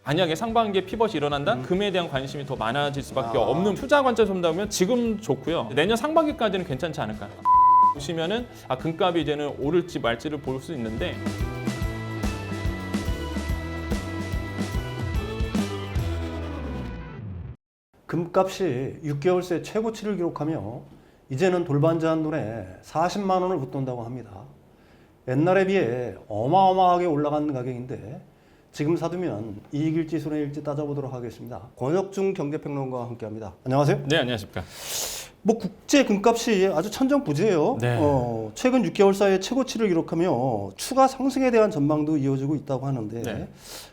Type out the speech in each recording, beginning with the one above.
만약에 상반기에 피벗이 일어난다? 금에 대한 관심이 더 많아질 수밖에 없는 투자 관점에서 본다면 지금 좋고요. 내년 상반기까지는 괜찮지 않을까. 보시면은 금값이 이제는 오를지 말지를 볼 수 있는데 금값이 6개월 새 최고치를 기록하며 이제는 돌반지 한 돈에 40만 원을 붙돈다고 합니다. 옛날에 비해 어마어마하게 올라간 가격인데 지금 사두면 이익일지 손해일지 따져보도록 하겠습니다. 권혁중 경제평론가와 함께합니다. 안녕하세요. 네, 안녕하십니까. 뭐 국제 금값이 아주 천정부지예요. 네. 최근 6개월 사이에 최고치를 기록하며 추가 상승에 대한 전망도 이어지고 있다고 하는데 네.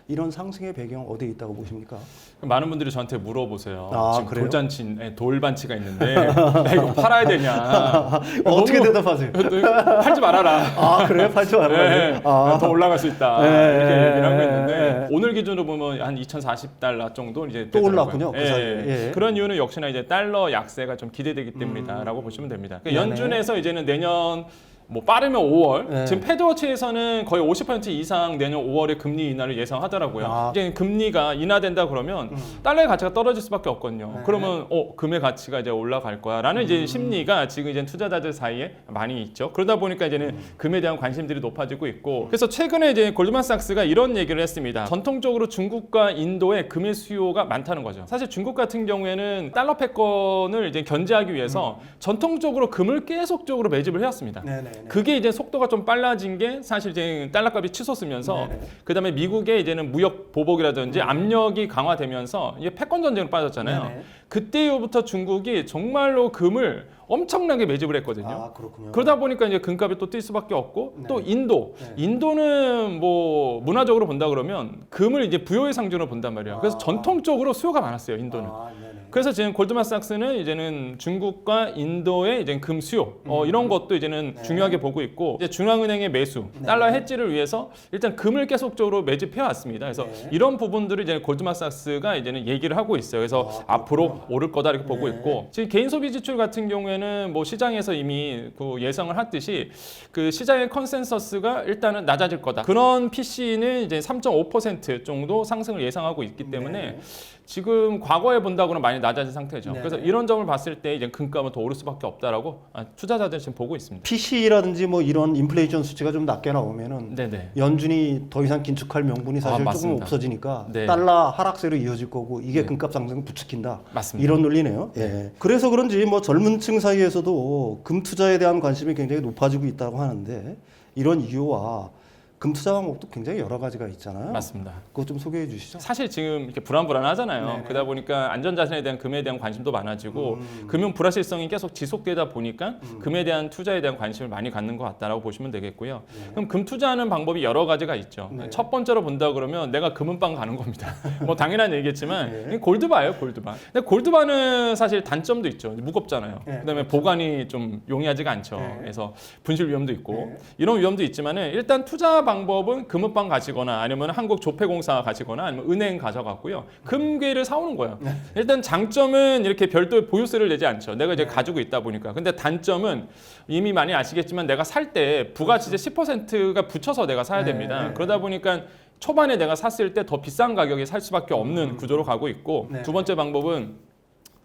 이런 상승의 배경 어디에 있다고 보십니까? 많은 분들이 저한테 물어보세요. 지금 그래요? 돌반치가 있는데 나 이거 팔아야 되냐? 어떻게 대답하세요? 팔지 말아라. 그래요? 팔지 말아요. 네, 더 올라갈 수 있다. 네, 이렇게 얘기를 하고 있는데 네. 오늘 기준으로 보면 한 2,040달러 정도 이제 또 되더라고요. 올랐군요. 그 사이에. 예. 그런 이유는 역시나 이제 달러 약세가 좀 기대되기 때문이다라고 보시면 됩니다. 그러니까 연준에서 이제는 내년 뭐 빠르면 5월. 네. 지금 패드워치에서는 거의 50% 이상 내년 5월에 금리 인하를 예상하더라고요. 이제 금리가 인하된다 그러면 달러의 가치가 떨어질 수밖에 없거든요. 네. 그러면 금의 가치가 이제 올라갈 거야라는 이제 심리가 지금 이제 투자자들 사이에 많이 있죠. 그러다 보니까 이제는 금에 대한 관심들이 높아지고 있고. 그래서 최근에 이제 골드만삭스가 이런 얘기를 했습니다. 전통적으로 중국과 인도에 금의 수요가 많다는 거죠. 사실 중국 같은 경우에는 달러 패권을 이제 견제하기 위해서 전통적으로 금을 계속적으로 매집을 해왔습니다. 네네. 그게 이제 속도가 좀 빨라진 게 사실 이제 달러값이 치솟으면서 그다음에 미국의 이제는 무역 보복이라든지 압력이 강화되면서 이게 패권 전쟁으로 빠졌잖아요. 네네. 그때 이후부터 중국이 정말로 금을 엄청나게 매집을 했거든요. 그렇군요. 그러다 보니까 이제 금값이 또 뛸 수밖에 없고 네. 또 인도. 네. 인도는 뭐 문화적으로 본다 그러면 금을 이제 부여의 상징으로 본단 말이에요. 그래서 전통적으로 수요가 많았어요, 인도는. 네네. 그래서 지금 골드만삭스는 이제는 중국과 인도의 이제 금 수요 이런 것도 이제는 중요하게 보고 있고 이제 중앙은행의 매수, 달러 해지를 위해서 일단 금을 계속적으로 매집해 왔습니다. 그래서 이런 부분들을 이제 골드만삭스가 이제는 얘기를 하고 있어요. 그래서 앞으로 오를 거다 이렇게 보고 있고 지금 개인 소비 지출 같은 경우에는 뭐 시장에서 이미 그 예상을 했듯이 그 시장의 컨센서스가 일단은 낮아질 거다. 그런 PC는 이제 3.5% 정도 상승을 예상하고 있기 때문에 지금 과거에 본다고는 많이 낮아진 상태죠. 그래서 이런 점을 봤을 때 이제 금값은 더 오를 수밖에 없다라고 투자자들이 지금 보고 있습니다. PC라든지 뭐 이런 인플레이션 수치가 좀 낮게 나오면은 네네. 연준이 더 이상 긴축할 명분이 사실 조금 맞습니다. 없어지니까 네. 달러 하락세로 이어질 거고 이게 금값 상승을 부추긴다. 맞습니다. 이런 논리네요. 예. 그래서 그런지 뭐 젊은 층 사이에서도 금 투자에 대한 관심이 굉장히 높아지고 있다고 하는데 이런 이유와 금 투자 방법도 굉장히 여러 가지가 있잖아요. 맞습니다. 그거 좀 소개해 주시죠. 사실 지금 이렇게 불안하잖아요. 네네. 그러다 보니까 안전자산에 대한 금에 대한 관심도 많아지고 금융 불확실성이 계속 지속되다 보니까 금에 대한 투자에 대한 관심을 많이 갖는 것 같다라고 보시면 되겠고요. 그럼 금 투자하는 방법이 여러 가지가 있죠. 첫 번째로 본다 그러면 내가 금은방 가는 겁니다. 뭐 당연한 얘기겠지만 골드바예요, 골드바. 근데 골드바는 사실 단점도 있죠. 무겁잖아요. 그다음에 보관이 좀 용이하지가 않죠. 그래서 분실 위험도 있고 이런 위험도 있지만은 일단 투자 방법은 금은방 가시거나 아니면 한국조폐공사 가시거나 아니면 은행 가져갔고요. 금괴를 사오는 거예요. 일단 장점은 이렇게 별도의 보유세를 내지 않죠. 내가 이제 가지고 있다 보니까. 근데 단점은 이미 많이 아시겠지만 내가 살 때 부가치세 10%가 붙여서 내가 사야 됩니다. 그러다 보니까 초반에 내가 샀을 때 더 비싼 가격에 살 수밖에 없는 구조로 가고 있고 두 번째 방법은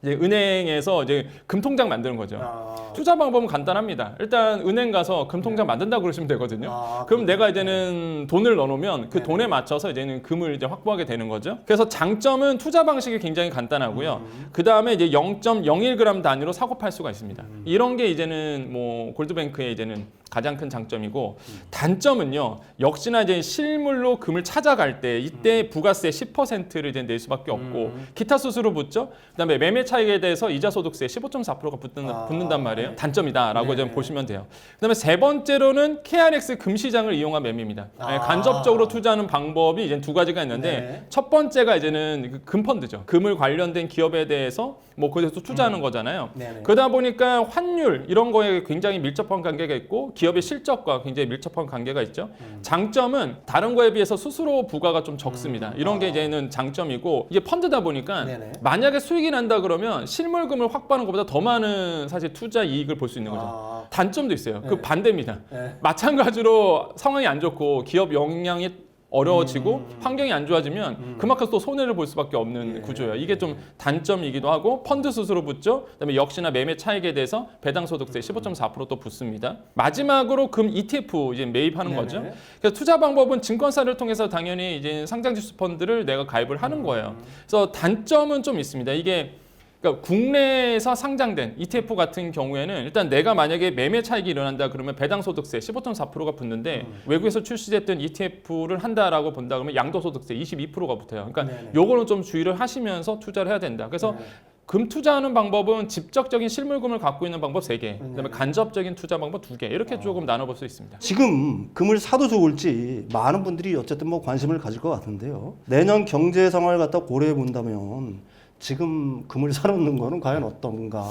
이제 은행에서 이제 금통장 만드는 거죠. 투자 방법은 간단합니다. 일단 은행 가서 금통장 만든다 그러시면 되거든요. 그럼 내가 이제는 돈을 넣어놓으면 그 돈에 맞춰서 이제는 금을 이제 확보하게 되는 거죠. 그래서 장점은 투자 방식이 굉장히 간단하고요. 그 다음에 이제 0.01g 단위로 사고 팔 수가 있습니다. 이런 게 이제는 뭐 골드뱅크의 이제는 가장 큰 장점이고 단점은요. 역시나 이제 실물로 금을 찾아갈 때 이때 부가세 10%를 이제 낼 수밖에 없고 기타 수수료 붙죠. 그다음에 매매 차익에 대해서 이자 소득세 15.4%가 붙는단 말이에요. 단점이다라고 좀 보시면 돼요. 그다음에 세 번째로는 KRX 금시장을 이용한 매매입니다. 간접적으로 투자하는 방법이 이제 두 가지가 있는데 첫 번째가 이제는 금펀드죠. 금을 관련된 기업에 대해서 뭐 그래서 투자하는 거잖아요. 그러다 보니까 환율 이런 거에 굉장히 밀접한 관계가 있고 기업의 실적과 굉장히 밀접한 관계가 있죠. 장점은 다른 거에 비해서 수수료 부과가 좀 적습니다. 이런 게 이제는 장점이고 이게 펀드다 보니까 만약에 수익이 난다 그러면 실물금을 확보하는 것보다 더 많은 사실 투자 이익을 볼 수 있는 거죠. 단점도 있어요. 그 반대입니다. 마찬가지로 상황이 안 좋고 기업 역량이 어려워지고 환경이 안 좋아지면 그만큼 또 손해를 볼 수밖에 없는 구조예요. 이게 좀 단점이기도 하고 펀드 수수료 붙죠. 그다음에 역시나 매매 차익에 대해서 배당 소득세 15.4%또 붙습니다. 마지막으로 금 ETF 이제 매입하는 거죠. 그래서 투자 방법은 증권사를 통해서 당연히 이제 상장지수 펀드를 내가 가입을 하는 거예요. 그래서 단점은 좀 있습니다. 이게 그러니까 국내에서 상장된 ETF 같은 경우에는 일단 내가 만약에 매매 차익이 일어난다 그러면 배당 소득세 15.4%가 붙는데 외국에서 출시됐던 ETF를 한다라고 본다 그러면 양도소득세 22%가 붙어요. 그러니까 요거는 좀 주의를 하시면서 투자를 해야 된다. 그래서 금 투자하는 방법은 직접적인 실물금을 갖고 있는 방법 3개, 그다음에 간접적인 투자 방법 2개 이렇게 조금 나눠볼 수 있습니다. 지금 금을 사도 좋을지 많은 분들이 어쨌든 뭐 관심을 가질 것 같은데요. 내년 경제 상황을 갖다 고려해 본다면 지금 금을 사놓는 거는 과연 어떤가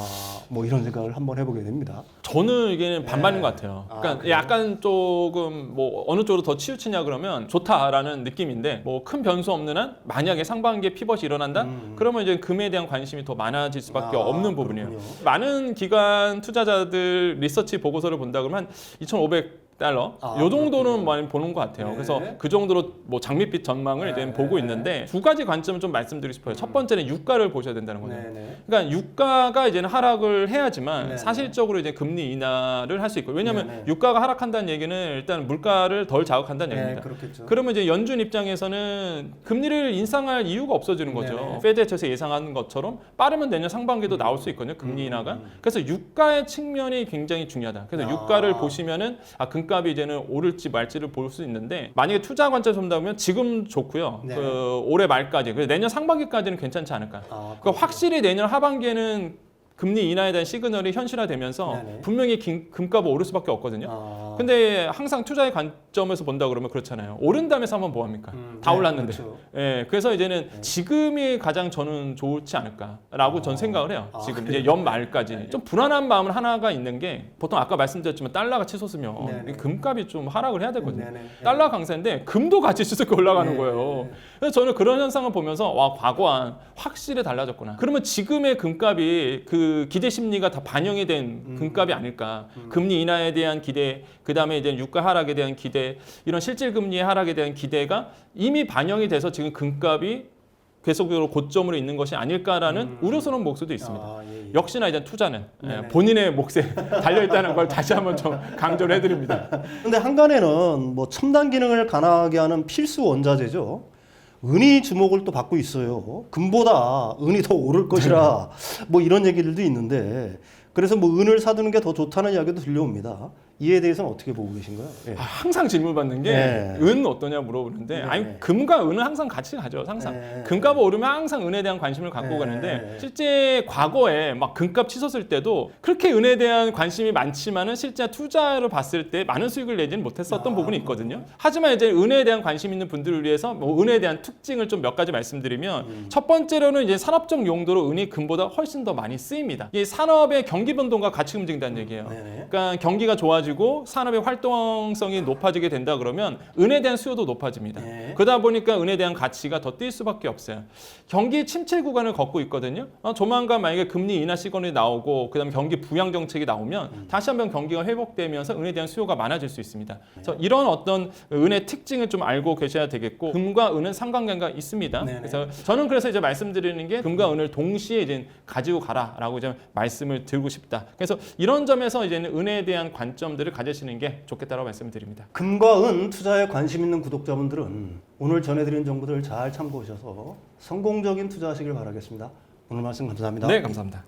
뭐 이런 생각을 한번 해보게 됩니다. 저는 이게 반반인 것 같아요. 그러니까 약간 조금 뭐 어느 쪽으로 더 치우치냐 그러면 좋다라는 느낌인데 뭐 큰 변수 없는 한 만약에 상반기에 피벗이 일어난다 그러면 이제 금에 대한 관심이 더 많아질 수밖에 없는 부분이에요. 그렇군요. 많은 기관 투자자들 리서치 보고서를 본다 그러면 한 2,500 달러 요 정도는 많이 보는 것 같아요. 그래서 그 정도로 뭐 장밋빛 전망을 이제 보고 있는데 두 가지 관점을 좀 말씀드리고 싶어요. 첫 번째는 유가를 보셔야 된다는 거죠. 그러니까 유가가 이제는 하락을 해야지만 사실적으로 이제 금리 인하를 할 수 있고 왜냐하면 유가가 하락한다는 얘기는 일단 물가를 덜 자극한다는 얘기입니다. 그렇겠죠. 그러면 이제 연준 입장에서는 금리를 인상할 이유가 없어지는 거죠. 페드에서 예상하는 것처럼 빠르면 내년 상반기도 나올 수 있거든요. 금리 인하가. 그래서 유가의 측면이 굉장히 중요하다. 그래서 유가를 보시면은 금값이 이제는 오를지 말지를 볼 수 있는데 만약에 투자 관점에서 본다면 지금 좋고요. 그 올해 말까지, 그래서 내년 상반기까지는 괜찮지 않을까. 그러니까 확실히 내년 하반기에는 금리 인하에 대한 시그널이 현실화되면서 분명히 금값은 오를 수밖에 없거든요. 근데 항상 투자의 관점에서 본다 그러면 그렇잖아요. 오른 다음에서 하면 뭐 합니까? 다 올랐는데. 그렇죠. 예, 그래서 이제는 지금이 가장 저는 좋지 않을까라고 전 생각을 해요. 지금 이제 연말까지 좀 불안한 마음은 하나가 있는 게 보통 아까 말씀드렸지만 달러가 치솟으면 금값이 좀 하락을 해야 되거든요. 달러 강세인데 금도 같이 치솟게 올라가는 거예요. 그래서 저는 그런 현상을 보면서 와 과거와 확실히 달라졌구나. 그러면 지금의 금값이 그 기대 심리가 다 반영이 된 금값이 아닐까. 금리 인하에 대한 기대, 그 다음에 이제 유가 하락에 대한 기대, 이런 실질 금리의 하락에 대한 기대가 이미 반영이 돼서 지금 금값이 계속적으로 고점으로 있는 것이 아닐까라는 우려스러운 목소리도 있습니다. 역시나 이제 투자는 본인의 몫에 달려있다는 걸 다시 한번 좀 강조를 해드립니다. 근데 한간에는 뭐 첨단 기능을 가능하게 하는 필수 원자재죠. 은이 주목을 또 받고 있어요. 금보다 은이 더 오를 것이라 뭐 이런 얘기들도 있는데 그래서 뭐 은을 사두는 게 더 좋다는 이야기도 들려옵니다. 이에 대해서는 어떻게 보고 계신가요? 항상 질문 받는 게 은 어떠냐 물어보는데 아니 금과 은은 항상 같이 가죠. 항상 금값 오르면 항상 은에 대한 관심을 갖고 가는데 실제 과거에 막 금값 치솟을 때도 그렇게 은에 대한 관심이 많지만은 실제 투자로 봤을 때 많은 수익을 내지는 못했었던 부분이 있거든요. 하지만 이제 은에 대한 관심 있는 분들을 위해서 뭐 은에 대한 특징을 좀 몇 가지 말씀드리면 첫 번째로는 이제 산업적 용도로 은이 금보다 훨씬 더 많이 쓰입니다. 이 산업의 경기 변동과 같이 움직인다는 얘기예요. 그러니까 경기가 좋아지고 산업의 활동성이 높아지게 된다 그러면 은에 대한 수요도 높아집니다. 그러다 보니까 은에 대한 가치가 더 뛸 수밖에 없어요. 경기 침체 구간을 걷고 있거든요. 조만간 만약에 금리 인하 시그널이 나오고 그다음에 경기 부양 정책이 나오면 다시 한번 경기가 회복되면서 은에 대한 수요가 많아질 수 있습니다. 그래서 이런 어떤 은의 특징을 좀 알고 계셔야 되겠고 금과 은은 상관관계가 있습니다. 그래서 저는 그래서 이제 말씀드리는 게 금과 은을 동시에 이제 가지고 가라라고 이제 말씀을 드리고 싶다. 그래서 이런 점에서 이제는 은에 대한 관점들을 가지시는 게 좋겠다라고 말씀을 드립니다. 금과 은 투자에 관심 있는 구독자분들은 오늘 전해드린 정보들 잘 참고하셔서 성공적인 투자하시길 바라겠습니다. 오늘 말씀 감사합니다. 네, 감사합니다.